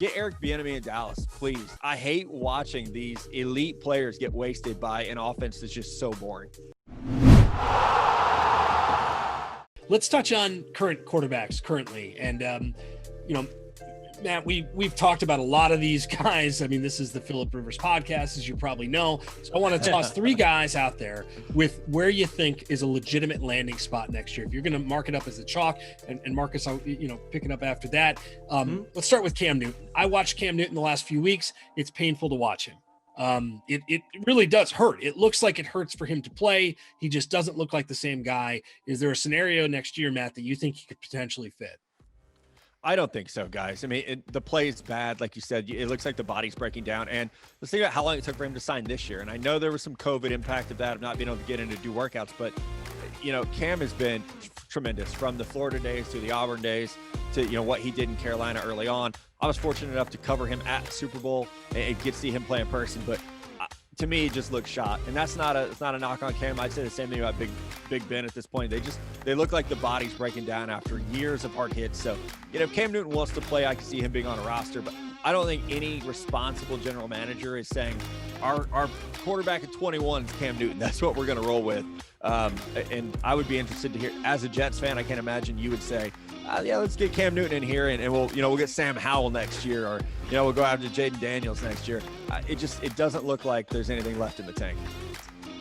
Get Eric Bieniemy in Dallas, please. I hate watching these elite players get wasted by an offense that's just so boring. Let's touch on current quarterbacks currently. And, Matt, we've talked about a lot of these guys. I mean, this is the Phillip Rivers podcast, as you probably know. So I want to toss three guys out there with where you think is a legitimate landing spot next year. If you're going to mark it up as a chalk, and Marcus, pick it up after that. Let's start with Cam Newton. I watched Cam Newton the last few weeks. It's painful to watch him. It really does hurt. It looks like it hurts for him to play. He just doesn't look like the same guy. Is there a scenario next year, Matt, that you think he could potentially fit? I don't think so, guys. I mean, the play is bad. Like you said, it looks like the body's breaking down. And let's think about how long it took for him to sign this year. And I know there was some COVID impact of that, of not being able to get in to do workouts. But, Cam has been tremendous from the Florida days to the Auburn days to, what he did in Carolina early on. I was fortunate enough to cover him at the Super Bowl and get to see him play in person. But to me, it just looks shot. And it's not a knock on Cam. I'd say the same thing about Big Ben at this point. They look like the body's breaking down after years of hard hits. So, if Cam Newton wants to play, I can see him being on a roster. But I don't think any responsible general manager is saying our quarterback at 21 is Cam Newton. That's what we're going to roll with. And I would be interested to hear, as a Jets fan, I can't imagine you would say, let's get Cam Newton in here and we'll get Sam Howell next year, or, we'll go after Jaden Daniels next year. It doesn't look like there's anything left in the tank.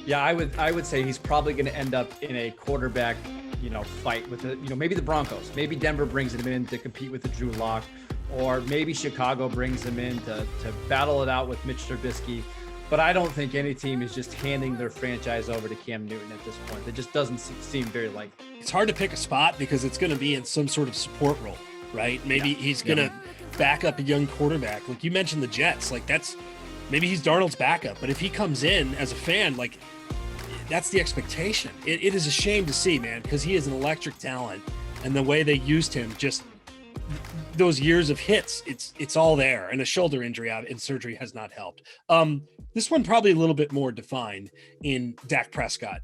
Yeah, I would say he's probably going to end up in a quarterback, fight with maybe the Broncos. Maybe Denver brings him in to compete with the Drew Lock, or maybe Chicago brings him in to battle it out with Mitch Trubisky. But I don't think any team is just handing their franchise over to Cam Newton at this point. It just doesn't seem very likely. It's hard to pick a spot because it's going to be in some sort of support role, right? Maybe he's going to back up a young quarterback. Like you mentioned the Jets, maybe he's Darnold's backup. But if he comes in as a fan, that's the expectation. It is a shame to see, man, because he is an electric talent. And the way they used him, just those years of hits, it's all there. And a shoulder injury and surgery has not helped. This one probably a little bit more defined in Dak Prescott.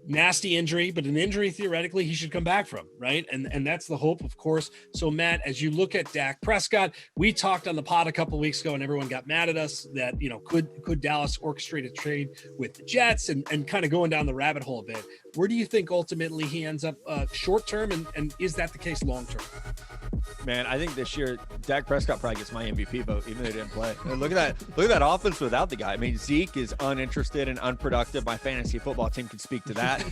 Nasty injury, but an injury theoretically he should come back from, right? And that's the hope, of course. So Matt, as you look at Dak Prescott, we talked on the pod a couple of weeks ago and everyone got mad at us that, could Dallas orchestrate a trade with the Jets and kind of going down the rabbit hole a bit. Where do you think ultimately he ends up short term, and is that the case long term? Man, I think this year Dak Prescott probably gets my MVP vote, even though he didn't play. And look at that offense without the guy. I mean, Zeke is uninterested and unproductive. My fantasy football team can speak to that.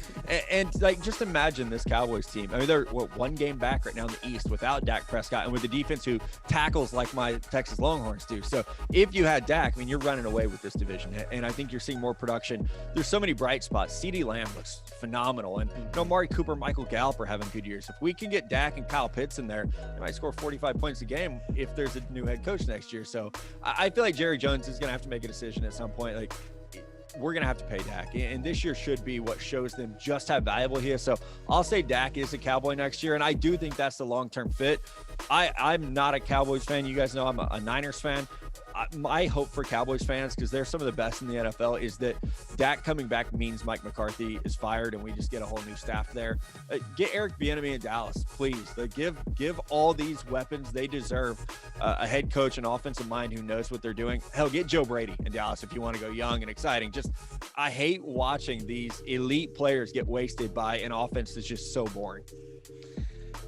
and just imagine this Cowboys team. I mean, they're one game back right now in the East without Dak Prescott and with the defense who tackles like my Texas Longhorns do. So if you had Dak, I mean, you're running away with this division. And I think you're seeing more production. There's so many bright spots. CeeDee Lamb looks phenomenal. And Amari Cooper, Michael Gallup are having good years. If we can get Dak and Kyle Pitts in there, they might score 45 points a game if there's a new head coach next year. So I feel like Jerry Jones is going to have to make a decision at some point. We're going to have to pay Dak. And this year should be what shows them just how valuable he is. So I'll say Dak is a Cowboy next year. And I do think that's the long-term fit. I'm not a Cowboys fan. You guys know I'm a Niners fan. My hope for Cowboys fans, because they're some of the best in the NFL, is that Dak coming back means Mike McCarthy is fired and we just get a whole new staff there. Get Eric Bieniemy in Dallas, please. Give all these weapons they deserve. A head coach and offensive mind who knows what they're doing. Hell, get Joe Brady in Dallas if you want to go young and exciting. I hate watching these elite players get wasted by an offense that's just so boring.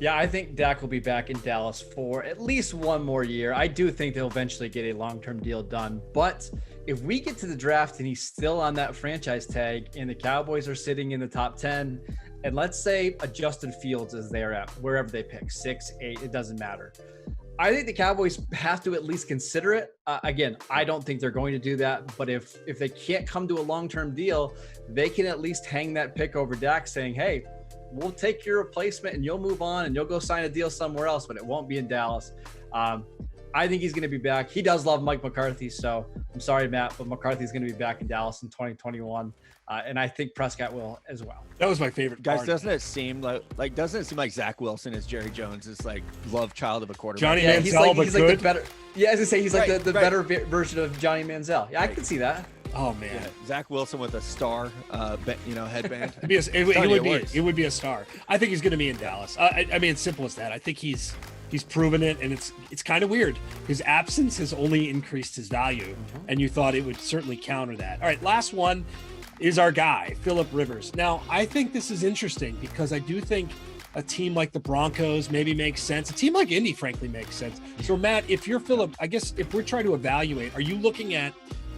Yeah, I think Dak will be back in Dallas for at least one more year. I do think they'll eventually get a long-term deal done. But if we get to the draft and he's still on that franchise tag and the Cowboys are sitting in the top 10, and let's say a Justin Fields is there at wherever they pick, 6, 8, it doesn't matter. I think the Cowboys have to at least consider it. Again, I don't think they're going to do that. But if they can't come to a long-term deal, they can at least hang that pick over Dak saying, hey, we'll take your replacement and you'll move on and you'll go sign a deal somewhere else, but it won't be in Dallas. I think he's going to be back. He does love Mike McCarthy. So I'm sorry, Matt, but McCarthy's going to be back in Dallas in 2021. And I think Prescott will as well. That was my favorite guys. part. Doesn't it seem like Zach Wilson is Jerry Jones's love child of a quarterback? Johnny Manziel, he's but like good. the better. Yeah, as I say, he's like the better version of Johnny Manziel. Yeah, I can see that. Oh man, yeah. Zach Wilson with a star, headband. It would be a star. I think he's going to be in Dallas. I mean, it's simple as that. I think he's He's proven it, and it's kind of weird. His absence has only increased his value, and you thought it would certainly counter that. All right, last one is our guy, Phillip Rivers. Now, I think this is interesting because I do think a team like the Broncos maybe makes sense. A team like Indy, frankly, makes sense. So, Matt, if you're Phillip, I guess if we're trying to evaluate, are you looking at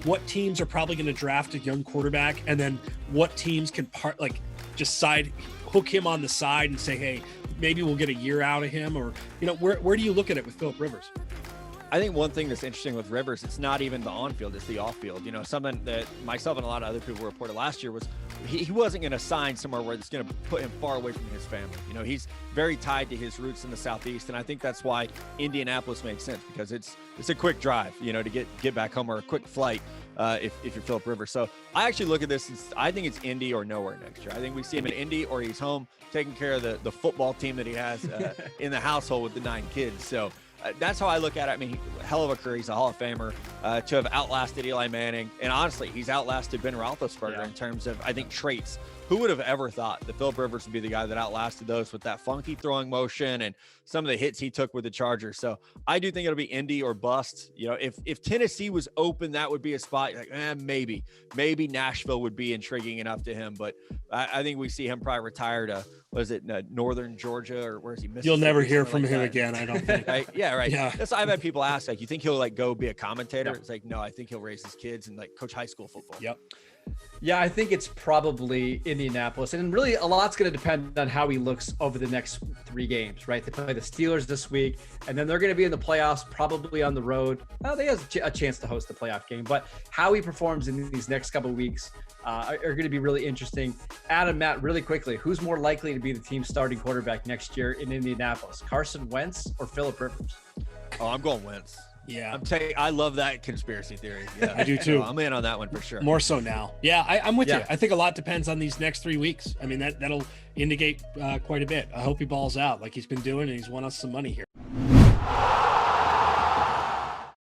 what teams are probably going to draft a young quarterback, and then what teams can hook him on the side and say, hey, maybe we'll get a year out of him? Or, where do you look at it with Phillip Rivers? I think one thing that's interesting with Rivers, it's not even the on-field, it's the off-field. Something that myself and a lot of other people reported last year was he wasn't going to sign somewhere where it's going to put him far away from his family. He's very tied to his roots in the Southeast, and I think that's why Indianapolis makes sense, because it's a quick drive, to get back home, or a quick flight if you're Phillip Rivers. So I actually look at this as, I think it's Indy or nowhere next year. I think we see him in Indy, or he's home taking care of the football team that he has in the household with the 9 kids. So that's how I look at it. I mean, hell of a career. He's a Hall of Famer. To have outlasted Eli Manning, and honestly, he's outlasted Ben Roethlisberger in terms of, I think, traits. Who would have ever thought that Phillip Rivers would be the guy that outlasted those with that funky throwing motion and some of the hits he took with the Chargers? So I do think it'll be Indy or bust. If Tennessee was open, that would be a spot. Maybe Nashville would be intriguing enough to him. But I think we see him probably retire to, Northern Georgia, or where is he? You'll never hear from him again, I don't think. Right? Yeah, right. Yeah. That's I've had people ask, you think he'll go be a commentator? It's no, I think he'll raise his kids and coach high school football. Yep. Yeah, I think it's probably Indianapolis. And really, a lot's going to depend on how he looks over the next 3 games, right? They play the Steelers this week, and then they're going to be in the playoffs, probably on the road. They have a chance to host the playoff game. But how he performs in these next couple of weeks are going to be really interesting. Adam, Matt, really quickly, who's more likely to be the team's starting quarterback next year in Indianapolis? Carson Wentz or Phillip Rivers? Oh, I'm going Wentz. Yeah, I love that conspiracy theory. Yeah, I do too. So I'm in on that one for sure. More so now. Yeah, I'm with you. I think a lot depends on these next 3 weeks. I mean, that'll indicate quite a bit. I hope he balls out like he's been doing, and he's won us some money here.